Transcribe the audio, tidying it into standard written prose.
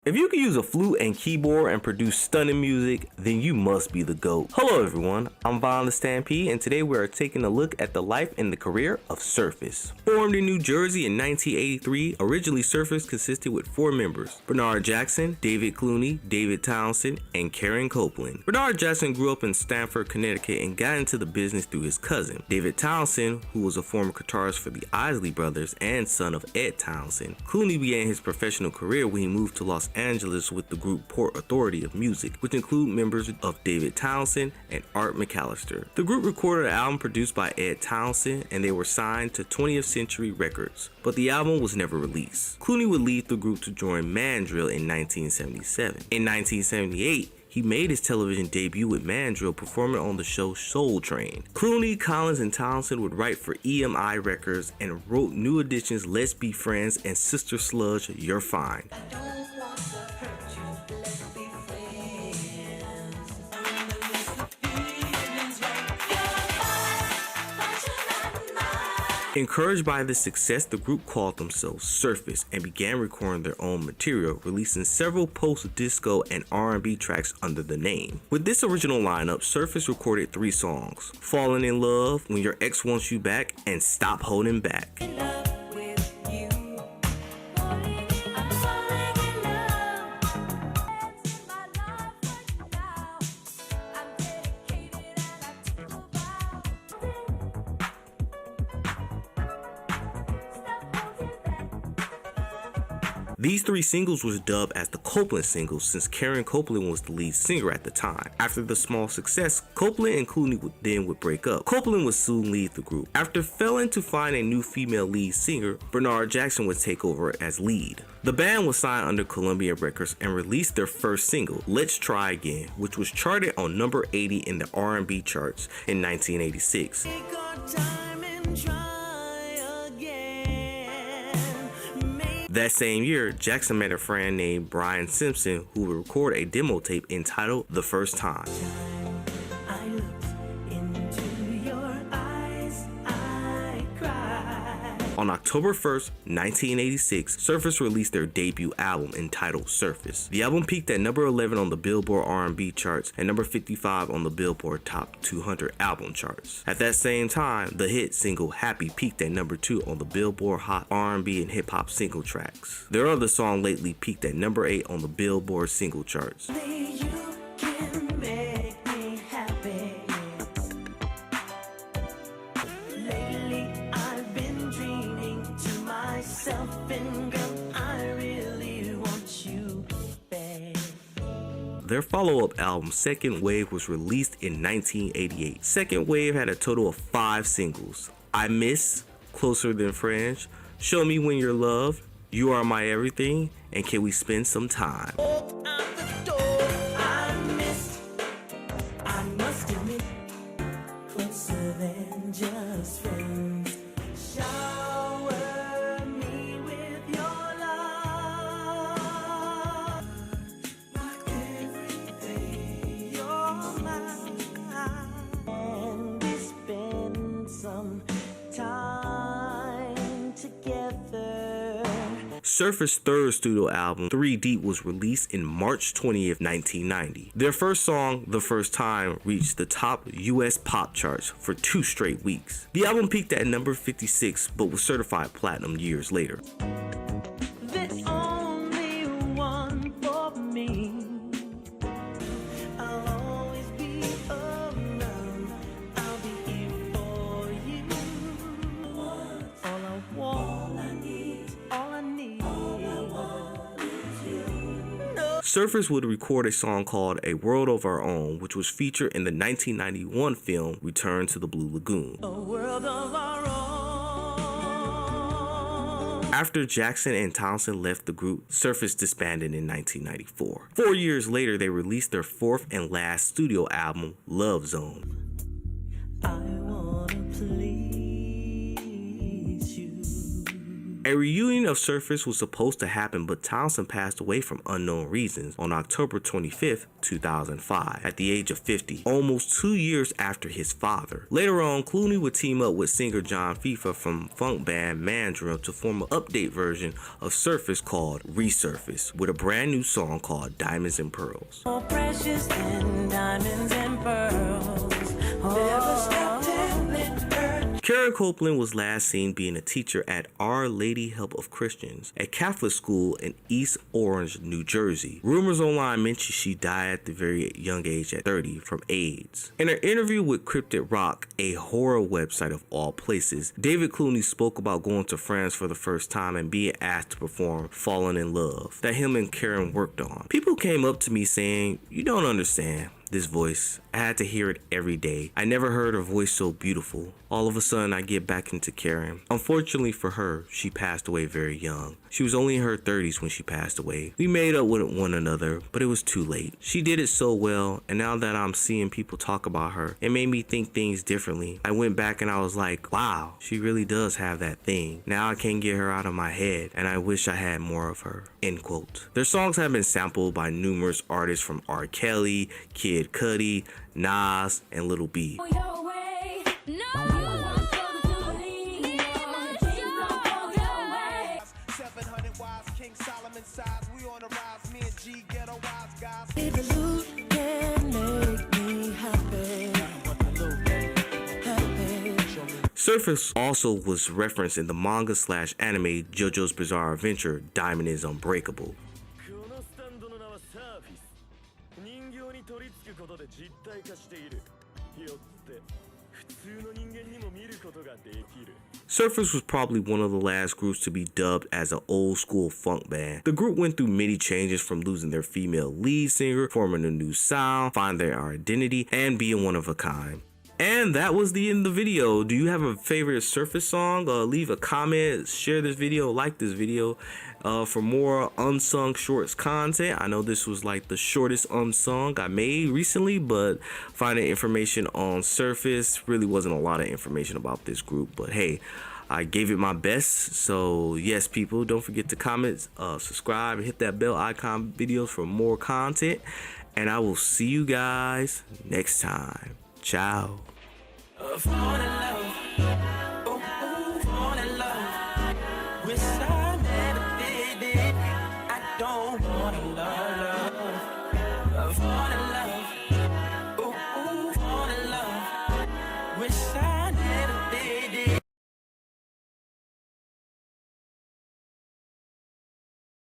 If you can use a flute and keyboard and produce stunning music, then you must be the GOAT. Hello everyone, I'm Von the Stampede, and today we are taking a look at the life and the career of Surface. Formed in New Jersey in 1983, originally Surface consisted with 4 members: Bernard Jackson, David Clooney, David Townsend, and Karen Copeland. Bernard Jackson grew up in Stamford, Connecticut and got into the business through his cousin. David Townsend, who was a former guitarist for the Isley Brothers and son of Ed Townsend. Clooney began his professional career when he moved to Los Angeles with the group Port Authority of Music, which include members of David Townsend and Art McAllister. The group recorded an album produced by Ed Townsend and they were signed to 20th Century Records, but the album was never released. Clooney would leave the group to join Mandrill in 1977. In 1978, he made his television debut with Mandrill, performing on the show Soul Train. Clooney, Collins, and Townsend would write for EMI Records and wrote New Edition's Let's Be Friends and Sister Sludge You're Fine. Encouraged by this success, the group called themselves Surface and began recording their own material, releasing several post-disco and R&B tracks under the name. With this original lineup, Surface recorded 3 songs: Falling in Love, When Your Ex Wants You Back, and Stop Holding Back. These 3 singles was dubbed as the Copeland singles since Karen Copeland was the lead singer at the time. After the small success, Copeland and Clooney would break up. Copeland would soon leave the group. After failing to find a new female lead singer, Bernard Jackson would take over as lead. The band was signed under Columbia Records and released their first single, Let's Try Again, which was charted on number 80 in the R&B charts in 1986. That same year, Jackson met a friend named Brian Simpson who would record a demo tape entitled The First Time. On October 1st, 1986, Surface released their debut album entitled Surface. The album peaked at number 11 on the Billboard R&B charts and number 55 on the Billboard Top 200 album charts. At that same time, the hit single Happy peaked at number 2 on the Billboard Hot R&B and Hip Hop single tracks. Their other song, Lately, peaked at number 8 on the Billboard single charts. Their follow-up album, Second Wave, was released in 1988. Second Wave had a total of 5 singles: I Miss, Closer Than Friends, Show Me When You're Loved, You Are My Everything, and Can We Spend Some Time? Surface's third studio album, 3 Deep, was released in March 20th, 1990. Their first song, The First Time, reached the top US pop charts for 2 straight weeks. The album peaked at number 56, but was certified platinum years later. The only one for me. I'll always be around. I'll be here for you. All I want, all I need. Surface would record a song called A World of Our Own, which was featured in the 1991 film Return to the Blue Lagoon. A world of our own. After Jackson and Townsend left the group, Surface disbanded in 1994. 4 years later, they released their 4th and last studio album, Love Zone. A reunion of Surface was supposed to happen, but Townsend passed away from unknown reasons on October 25th, 2005, at the age of 50, almost 2 years after his father. Later on, Clooney would team up with singer John FIFA from funk band Mandrill to form an update version of Surface called Resurface, with a brand new song called Diamonds and Pearls. More precious than diamonds and pearls. Never stop till it hurts. Karen Copeland was last seen being a teacher at Our Lady Help of Christians, a Catholic school in East Orange, New Jersey. Rumors online mention she died at the very young age at 30 from AIDS. In an interview with Cryptid Rock, a horror website of all places, David Clooney spoke about going to France for the first time and being asked to perform Fallen in Love, that him and Karen worked on. People came up to me saying, "You don't understand this voice. I had to hear it every day. I never heard her voice so beautiful. All of a sudden, I get back into Karen." Unfortunately for her, she passed away very young. She was only in her 30s when she passed away. We made up with one another, but it was too late. She did it so well, and now that I'm seeing people talk about her, it made me think things differently. I went back and I was like, wow, she really does have that thing. Now I can't get her out of my head, and I wish I had more of her. End quote. Their songs have been sampled by numerous artists from R. Kelly, Kid Cudi, Nas, and Lil B. Your way. No. 700 wise, King Solomon size. We on the rise, me and G ghetto wise guys. Baby, you can make me happy. Surface also was referenced in the manga/anime JoJo's Bizarre Adventure Diamond is Unbreakable. このスタンドの名はサーフィス。人形に取り付くことで実体化している。よって普通の人間にも見ることができる。Surface was probably one of the last groups to be dubbed as an old school funk band. The group went through many changes, from losing their female lead singer, forming a new sound, finding their identity, and being one of a kind. And that was the end of the video. Do you have a favorite Surface song? Leave a comment, share this video, like this video. For more Unsung Shorts content, I know this was like the shortest Unsung I made recently, but finding information on Surface really wasn't a lot of information about this group. But hey, I gave it my best. So yes, people, don't forget to comment, subscribe, and hit that bell icon videos for more content. And I will see you guys next time. Ciao. Fall in love. Oh, oh, fall in love. Wish I never did it. I don't wanna love. Fall in love. Oh, oh, fall in love. Wish I